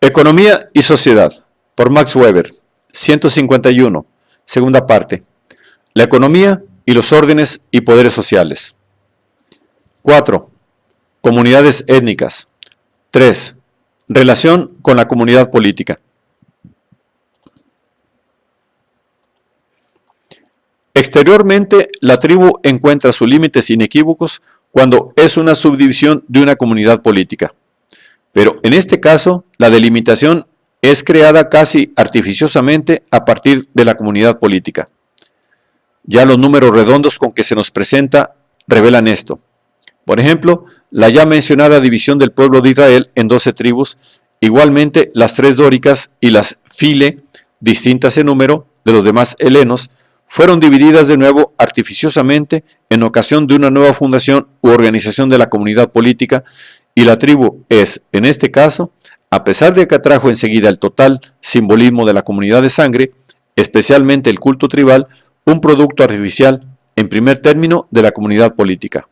Economía y sociedad, por Max Weber, 151, segunda parte. La economía y los órdenes y poderes sociales. 4. Comunidades étnicas. 3. Relación con la comunidad política. Exteriormente, la tribu encuentra sus límites inequívocos cuando es una subdivisión de una comunidad política. Pero en este caso, la delimitación es creada casi artificiosamente a partir de la comunidad política. Ya los números redondos con que se nos presenta revelan esto. Por ejemplo, la ya mencionada división del pueblo de Israel en 12 tribus, igualmente las 3 dóricas y las file, distintas en número de los demás helenos, fueron divididas de nuevo artificiosamente en ocasión de una nueva fundación u organización de la comunidad política, y la tribu es, en este caso, a pesar de que atrajo enseguida el total simbolismo de la comunidad de sangre, especialmente el culto tribal, un producto artificial, en primer término, de la comunidad política.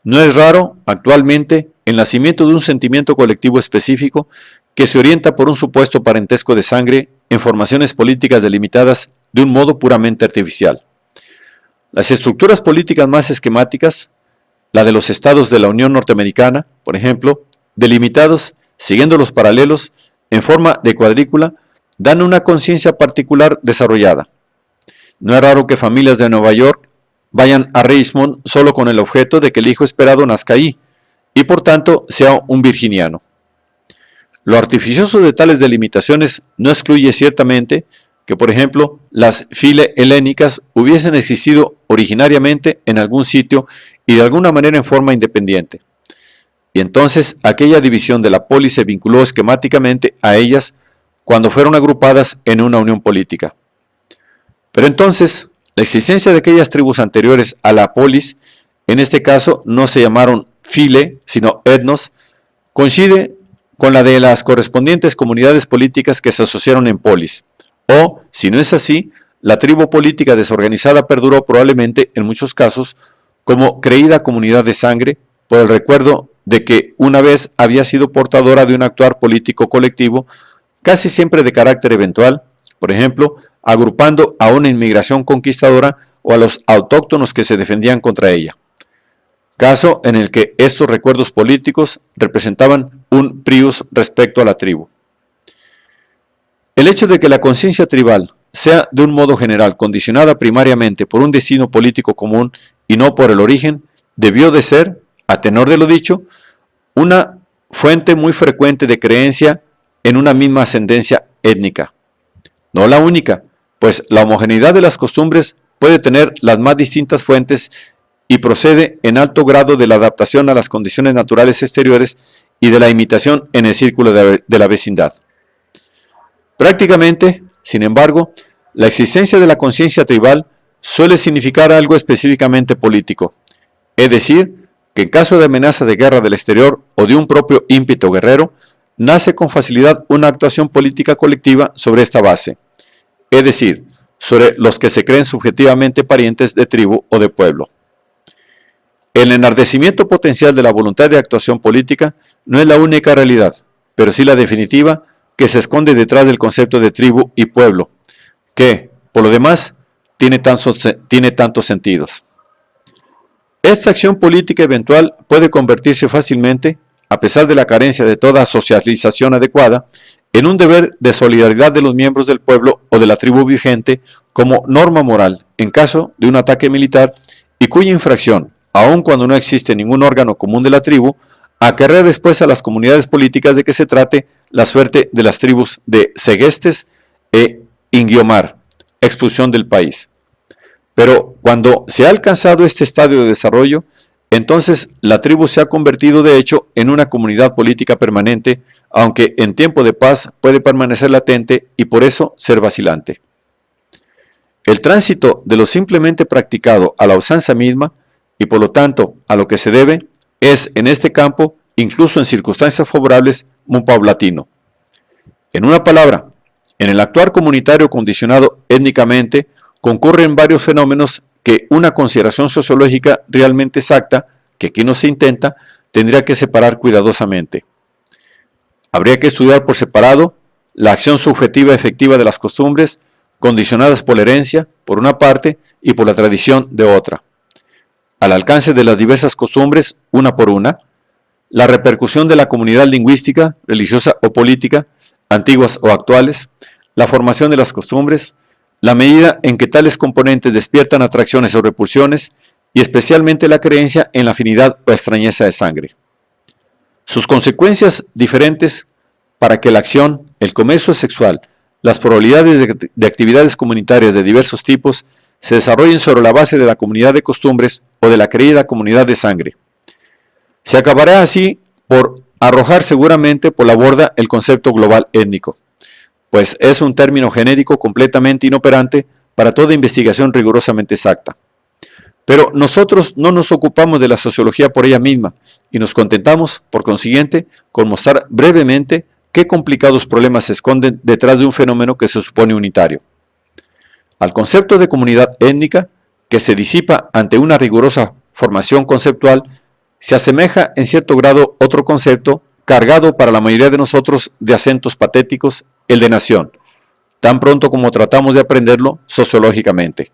No es raro, actualmente, el nacimiento de un sentimiento colectivo específico que se orienta por un supuesto parentesco de sangre en formaciones políticas delimitadas de un modo puramente artificial. Las estructuras políticas más esquemáticas, la de los estados de la Unión Norteamericana, por ejemplo, delimitados, siguiendo los paralelos, en forma de cuadrícula, dan una conciencia particular desarrollada. No es raro que familias de Nueva York vayan a Richmond solo con el objeto de que el hijo esperado nazca ahí, y por tanto sea un virginiano. Lo artificioso de tales delimitaciones no excluye ciertamente que, por ejemplo, las file helénicas hubiesen existido originariamente en algún sitio y de alguna manera en forma independiente. Y entonces aquella división de la polis se vinculó esquemáticamente a ellas cuando fueron agrupadas en una unión política. Pero entonces, la existencia de aquellas tribus anteriores a la polis, en este caso no se llamaron file, sino etnos, coincide con la de las correspondientes comunidades políticas que se asociaron en polis. O, si no es así, la tribu política desorganizada perduró probablemente, en muchos casos, como creída comunidad de sangre, por el recuerdo de que una vez había sido portadora de un actuar político colectivo, casi siempre de carácter eventual, por ejemplo, agrupando a una inmigración conquistadora o a los autóctonos que se defendían contra ella. Caso en el que estos recuerdos políticos representaban un prius respecto a la tribu. El hecho de que la conciencia tribal sea de un modo general condicionada primariamente por un destino político común y no por el origen, debió de ser, a tenor de lo dicho, una fuente muy frecuente de creencia en una misma ascendencia étnica. No la única, pues la homogeneidad de las costumbres puede tener las más distintas fuentes y procede en alto grado de la adaptación a las condiciones naturales exteriores y de la imitación en el círculo de la vecindad. Prácticamente, sin embargo, la existencia de la conciencia tribal suele significar algo específicamente político, es decir, que en caso de amenaza de guerra del exterior o de un propio ímpetu guerrero, nace con facilidad una actuación política colectiva sobre esta base, es decir, sobre los que se creen subjetivamente parientes de tribu o de pueblo. El enardecimiento potencial de la voluntad de actuación política no es la única realidad, pero sí la definitiva, que se esconde detrás del concepto de tribu y pueblo, que, por lo demás, tiene tantos sentidos. Esta acción política eventual puede convertirse fácilmente, a pesar de la carencia de toda socialización adecuada, en un deber de solidaridad de los miembros del pueblo o de la tribu vigente como norma moral en caso de un ataque militar y cuya infracción, aun cuando no existe ningún órgano común de la tribu, acarrea después a las comunidades políticas de que se trate la suerte de las tribus de Segestes e Ingiomar, expulsión del país. Pero cuando se ha alcanzado este estadio de desarrollo, entonces la tribu se ha convertido de hecho en una comunidad política permanente, aunque en tiempo de paz puede permanecer latente y por eso ser vacilante. El tránsito de lo simplemente practicado a la usanza misma, y por lo tanto a lo que se debe, es en este campo, incluso en circunstancias favorables, muy paulatino. En una palabra, en el actuar comunitario condicionado étnicamente, concurren varios fenómenos que una consideración sociológica realmente exacta, que aquí no se intenta, tendría que separar cuidadosamente. Habría que estudiar por separado la acción subjetiva efectiva de las costumbres, condicionadas por la herencia, por una parte, y por la tradición, de otra. Al alcance de las diversas costumbres, una por una, la repercusión de la comunidad lingüística, religiosa o política, antiguas o actuales, la formación de las costumbres, la medida en que tales componentes despiertan atracciones o repulsiones, y especialmente la creencia en la afinidad o extrañeza de sangre. Sus consecuencias diferentes para que la acción, el comercio sexual, las probabilidades de actividades comunitarias de diversos tipos se desarrollen sobre la base de la comunidad de costumbres o de la creída comunidad de sangre. Se acabará así por arrojar seguramente por la borda el concepto global étnico, pues es un término genérico completamente inoperante para toda investigación rigurosamente exacta. Pero nosotros no nos ocupamos de la sociología por ella misma y nos contentamos, por consiguiente, con mostrar brevemente qué complicados problemas se esconden detrás de un fenómeno que se supone unitario. Al concepto de comunidad étnica, que se disipa ante una rigurosa formación conceptual, se asemeja en cierto grado otro concepto cargado para la mayoría de nosotros de acentos patéticos, el de nación, tan pronto como tratamos de aprenderlo sociológicamente.